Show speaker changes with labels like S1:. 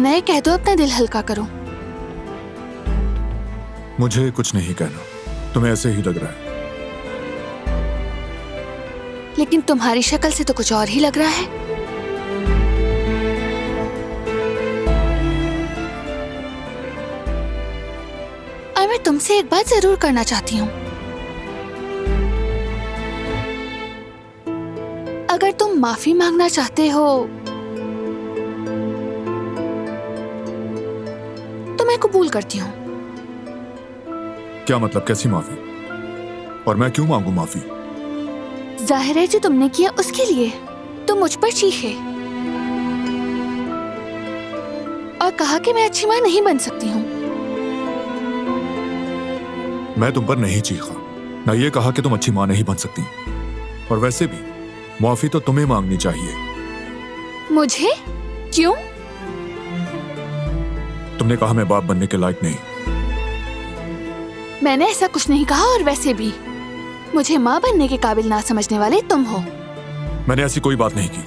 S1: कहना है कह दो, अपना दिल हल्का करो।
S2: मुझे कुछ नहीं कहना, तुम्हें ऐसे ही लग रहा है।
S1: लेकिन तुम्हारी शक्ल से तो कुछ और ही लग रहा है। और मैं तुमसे एक बात जरूर करना चाहती हूँ। अगर तुम माफी मांगना चाहते हो तो मैं कबूल करती हूँ।
S2: क्या मतलब, कैसी माफी? और मैं क्यों मांगू माफी?
S1: जाहिर है जो तुमने किया उसके लिए तुम मुझ पर चीखे और कहा कि मैं अच्छी माँ नहीं बन सकती हूँ।
S2: मैं तुम पर नहीं चीखा, ना ये कहा कि तुम अच्छी माँ नहीं बन सकती। और वैसे भी माफी तो तुम्हें मांगनी चाहिए।
S1: मुझे? क्यों?
S2: तुमने कहा मैं बाप बनने के लायक नहीं।
S1: मैंने ऐसा कुछ नहीं कहा, और वैसे भी मुझे माँ बनने के काबिल ना समझने वाले तुम हो।
S2: मैंने ऐसी कोई बात नहीं की।